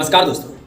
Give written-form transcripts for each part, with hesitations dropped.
नमस्कार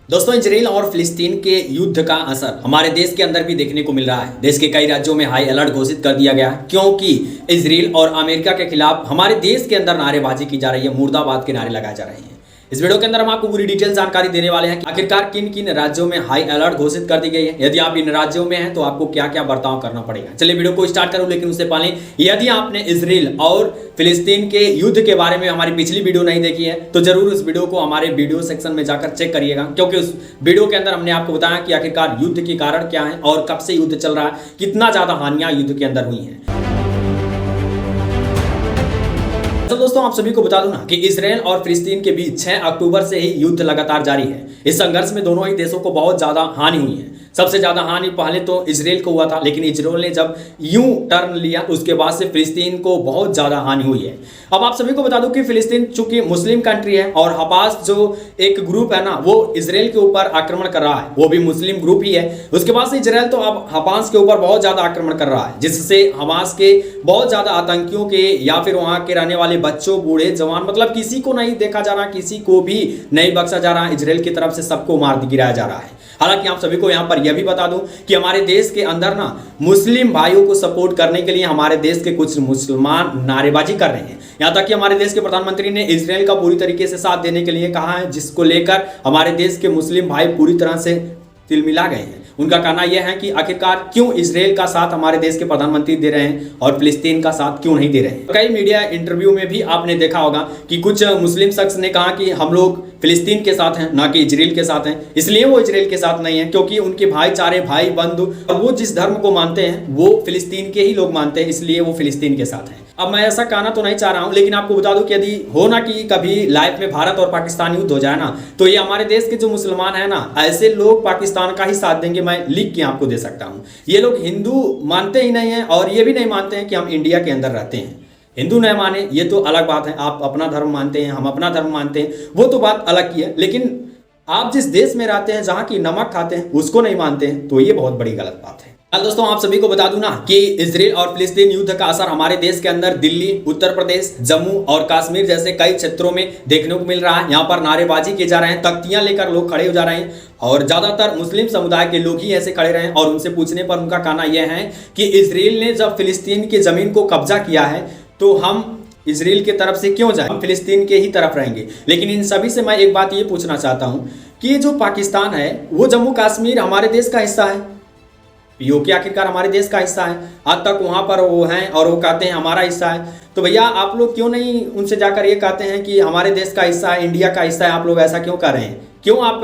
दोस्तों इजराइल और फिलिस्तीन के युद्ध का असर हमारे देश के अंदर भी देखने को मिल रहा है। देश के कई राज्यों में हाई अलर्ट घोषित कर दिया गया है क्योंकि इजराइल और अमेरिका के खिलाफ हमारे देश के अंदर नारेबाजी की जा रही है, मुर्दाबाद के नारे लगाए जा रहे हैं। इस वीडियो के अंदर हम आपको पूरी डिटेल जानकारी देने वाले हैं कि आखिरकार किन किन राज्यों में हाई अलर्ट घोषित कर दी गई है। यदि आप इन राज्यों में हैं तो आपको क्या क्या बर्ताव करना पड़ेगा। चलिए वीडियो को स्टार्ट करूं, लेकिन उससे पहले यदि आपने इजराइल और फिलिस्तीन के युद्ध के बारे में हमारी पिछली वीडियो नहीं देखी है तो जरूर उस वीडियो को हमारे वीडियो सेक्शन में जाकर चेक करिएगा, क्योंकि उस वीडियो के अंदर हमने आपको बताया कि आखिरकार युद्ध के कारण क्या है और कब से युद्ध चल रहा है, कितना ज्यादा हानियां युद्ध के अंदर हुई हैं। तो दोस्तों आप सभी को बता दूं ना कि इजराइल और फिलिस्तीन के बीच 6 अक्टूबर से ही युद्ध लगातार जारी है। इस संघर्ष में दोनों ही देशों को बहुत ज्यादा हानि हुई है। सबसे ज्यादा हानि पहले तो इजराइल को हुआ था, लेकिन इजराइल ने जब यूं टर्न लिया उसके बाद से फिलिस्तीन को बहुत ज्यादा हानि हुई है। अब आप सभी को बता दूं कि फिलिस्तीन चूंकि मुस्लिम कंट्री है और हमास जो एक ग्रुप है ना वो इजराइल के ऊपर आक्रमण कर रहा है, वो भी मुस्लिम ग्रुप ही है। उसके बाद से इजराइल तो अब हमास के ऊपर बहुत ज्यादा आक्रमण कर रहा है, जिससे हमास के बहुत ज्यादा आतंकियों के या फिर वहां के रहने वाले बच्चों, बूढ़े, जवान, मतलब किसी को नहीं देखा जा रहा, किसी को भी नहीं बख्शा जा रहा। इजराइल की तरफ से सबको मार गिराया जा रहा है। हालांकि आप सभी को यहां पर यह भी बता दूं कि हमारे देश के अंदर ना मुस्लिम भाइयों को सपोर्ट करने के लिए हमारे देश के कुछ मुसलमान नारेबाजी कर रहे हैं। यहां तक कि हमारे देश के प्रधानमंत्री ने इजराइल का पूरी तरीके से साथ देने के लिए कहा है, जिसको लेकर हमारे देश के मुस्लिम भाई पूरी तरह से तिलमिला गए हैं। उनका कहना यह है कि आखिरकार क्यों इजराइल का साथ हमारे देश के प्रधानमंत्री दे रहे हैं और फिलिस्तीन का साथ क्यों नहीं दे रहे हैं। कई मीडिया इंटरव्यू में भी आपने देखा होगा कि कुछ मुस्लिम शख्स ने कहा कि हम लोग फिलिस्तीन के साथ हैं, ना कि इजराइल के साथ हैं। इसलिए वो इजराइल के साथ नहीं है क्योंकि उनके भाईचारे, भाई बंधु और वो जिस धर्म को मानते हैं वो फिलिस्तीन के ही लोग मानते हैं, इसलिए वो फिलिस्तीन के साथ हैं। अब मैं ऐसा कहना तो नहीं चाह रहा हूं, लेकिन आपको बता दूं कि यदि हो ना कि कभी लाइफ में भारत और पाकिस्तान युद्ध हो जाए ना, तो ये हमारे देश के जो मुसलमान है ना, ऐसे लोग पाकिस्तान का ही साथ देंगे। मैं लिख के आपको दे सकता हूं। ये लोग हिंदू मानते ही नहीं है और ये भी नहीं मानते हैं कि हम इंडिया के अंदर रहते हैं। हिंदू नहीं माने ये तो अलग बात है, आप अपना धर्म मानते हैं, हम अपना धर्म मानते हैं, वो तो बात अलग की है। लेकिन आप जिस देश में रहते हैं, जहां की नमक खाते हैं, उसको नहीं मानते हैं, तो ये बहुत बड़ी गलत बात है। दोस्तों आप सभी को बता दूं ना कि इजराइल और फिलिस्तीन युद्ध का असर हमारे देश के अंदर दिल्ली, उत्तर प्रदेश, जम्मू और कश्मीर जैसे कई क्षेत्रों में देखने को मिल रहा है। यहाँ पर नारेबाजी किए जा रहे हैं, तख्तियां लेकर लोग खड़े हो जा रहे हैं और ज्यादातर मुस्लिम समुदाय के लोग ही ऐसे खड़े रहे हैं। और उनसे पूछने पर उनका कहना यह है कि इजराइल ने जब फिलिस्तीन की जमीन को कब्जा किया है तो हम इजराइल की तरफ से क्यों जाए, हम फिलिस्तीन के ही तरफ रहेंगे। लेकिन इन सभी से मैं एक बात ये पूछना चाहता हूँ कि जो पाकिस्तान है वो जम्मू कश्मीर हमारे देश का हिस्सा है, पीओके आखिरकार हमारे देश का हिस्सा है। आज तक वहां पर वो हैं और वो कहते हैं हमारा हिस्सा है। तो भैया आप लोग क्यों नहीं उनसे जाकर ये कहते हैं कि हमारे देश का हिस्सा है, इंडिया का हिस्सा है। आप लोग ऐसा क्यों कर रहे हैं, क्यों आप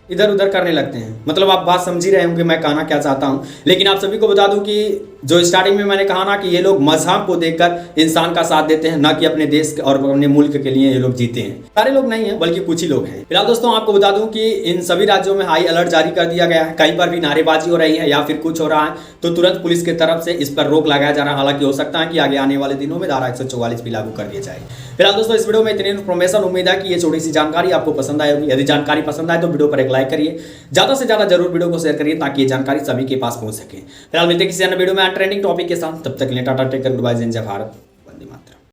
इधर उधर करने लगते हैं। मतलब आप बात समझ ही रहे होंगे मैं कहना क्या चाहता हूं। लेकिन आप सभी को बता दूं कि जो स्टार्टिंग में मैंने कहा ना कि ये लोग मजहब को देखकर इंसान का साथ देते हैं, ना कि अपने देश और अपने मुल्क के लिए ये लोग जीते हैं। सारे लोग नहीं है बल्कि कुछ ही लोग हैं। फिलहाल दोस्तों आपको बता दूं कि इन सभी राज्यों में हाई अलर्ट जारी कर दिया गया है। कहीं पर भी नारेबाजी हो रही है या फिर कुछ हो रहा है तो तुरंत पुलिस की तरफ से इस पर रोक लगाया जा रहा है। हालांकि हो सकता है कि आगे आने वाले दिनों में धारा 144 भी लागू कर दिया जाए। फिलहाल दोस्तों इस वीडियो में इतनी इन्फॉर्मेशन, उम्मीद है कि ये छोटी सी जानकारी आपको पसंद आई होगी। यदि जानकारी पसंद आए तो वीडियो पर एक लाइक करिए, ज्यादा से ज्यादा जरूर वीडियो को शेयर करिए ताकि ये जानकारी सभी के पास पहुंच सके। फिलहाल मिलते हैं किसी अन्य वीडियो में ट्रेंडिंग टॉपिक के साथ, तब तक के लिए tata, take care, good bye, जय भारत।